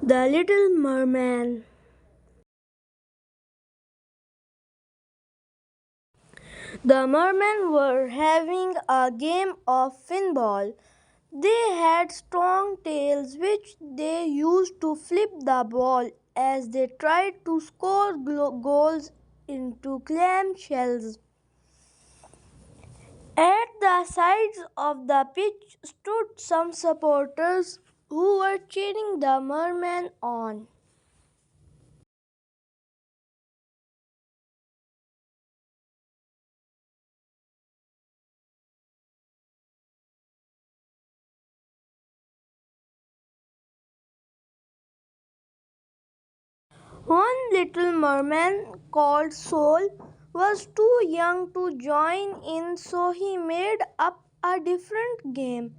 The Little Merman. The mermen were having a game of pinball. They had strong tails which they used to flip the ball as they tried to score goals into clam shells. At the sides of the pitch stood some supporters who were cheering the merman on. One little merman called Sol was too young to join in, so he made up a different game.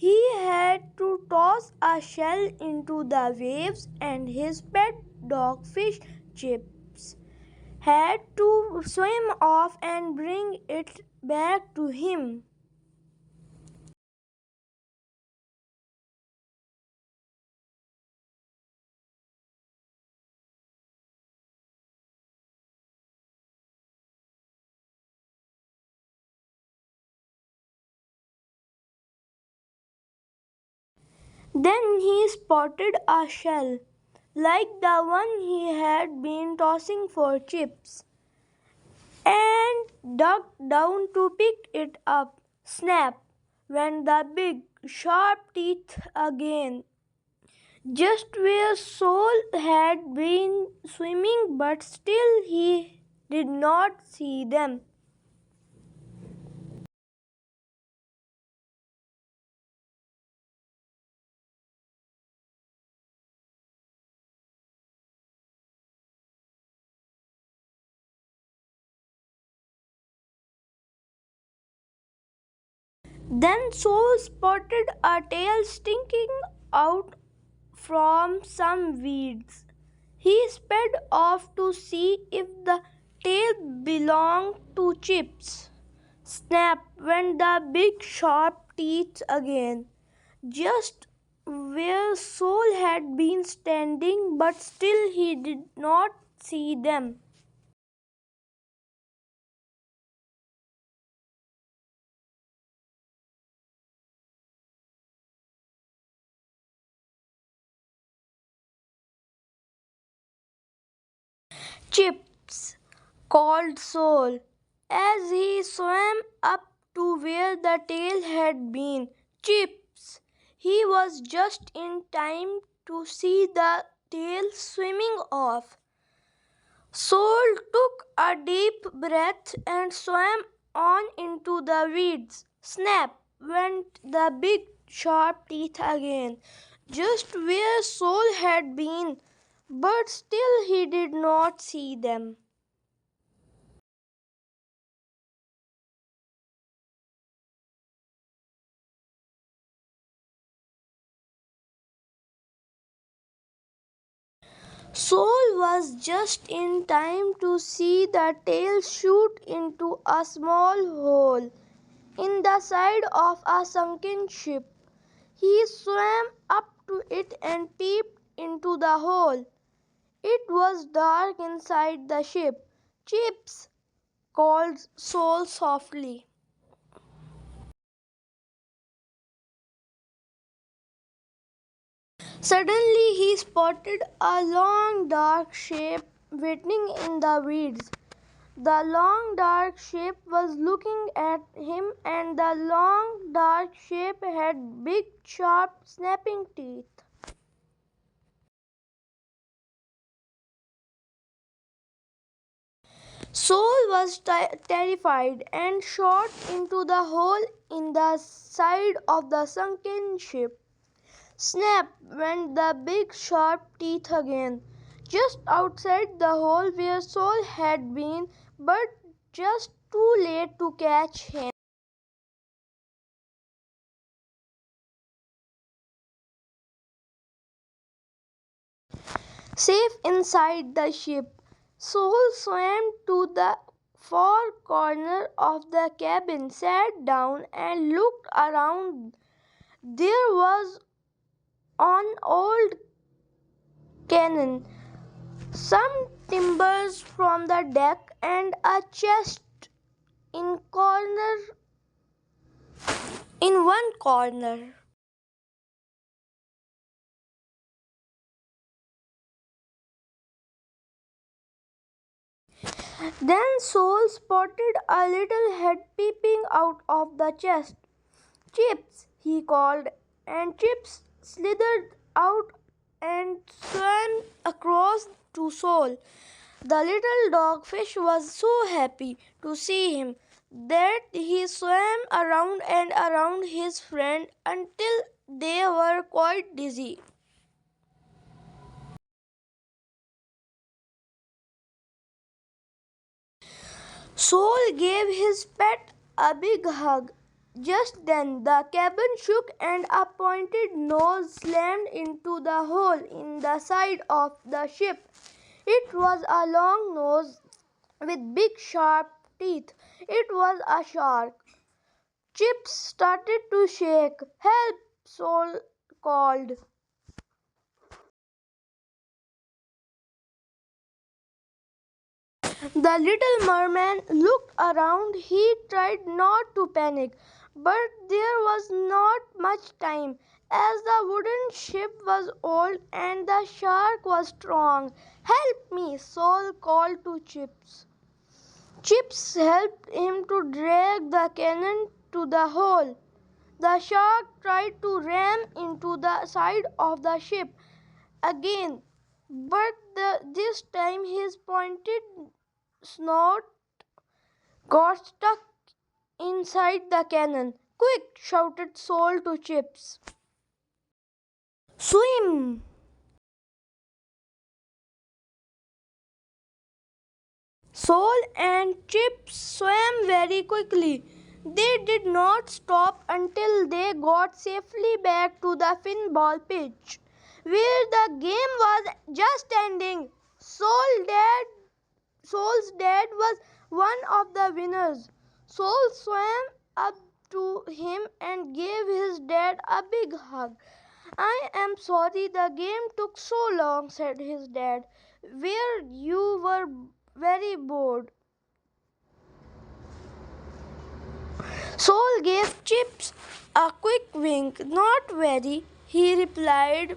He had to toss a shell into the waves, and his pet dogfish Chips had to swim off and bring it back to him. Then he spotted a shell, like the one he had been tossing for Chips, and ducked down to pick it up. Snap went the big, sharp teeth again, just where Sol had been swimming, but still he did not see them. Then Sol spotted a tail sticking out from some weeds. He sped off to see if the tail belonged to Chips. Snap went the big sharp teeth again, just where Sol had been standing, but still he did not see them. Chips called Sol as he swam up to where the tail had been. Chips! He was just in time to see the tail swimming off. Sol took a deep breath and swam on into the weeds. Snap went the big sharp teeth again, just where Sol had been, but still he did not see them. Sol was just in time to see the tail shoot into a small hole in the side of a sunken ship. He swam up to it and peeped into the hole. It was dark inside the ship. Chips! Called Sol softly. Suddenly he spotted a long dark shape waiting in the weeds. The long dark shape was looking at him, and the long dark shape had big sharp snapping teeth. Sol was terrified and shot into the hole in the side of the sunken ship. Snap went the big sharp teeth again, just outside the hole where Sol had been, but just too late to catch him. Safe inside the ship, Sol swam to the far corner of the cabin, sat down, and looked around. There was an old cannon, some timbers from the deck, and a chest in corner in one corner. Then Soul spotted a little head peeping out of the chest. Chips, he called, and Chips slithered out and swam across to Soul. The little dogfish was so happy to see him that he swam around and around his friend until they were quite dizzy. Soul gave his pet a big hug. Just then the cabin shook and a pointed nose slammed into the hole in the side of the ship. It was a long nose with big sharp teeth. It was a shark. Chips started to shake. Help! Soul called. The little merman looked around. He tried not to panic, but there was not much time, as the wooden ship was old and the shark was strong. Help me! Soul called to Chips. Chips helped him to drag the cannon to the hole. The shark tried to ram into the side of the ship again, but this time his pointed snout got stuck inside the cannon. Quick! Shouted Soul to Chips. Swim! Soul and Chips swam very quickly. They did not stop until they got safely back to the pinball pitch, where the game was just ending. Soul's dad was one of the winners. Soul swam up to him and gave his dad a big hug. I am sorry the game took so long, said his dad. Where you were very bored. Soul gave Chips a quick wink. Not very, he replied,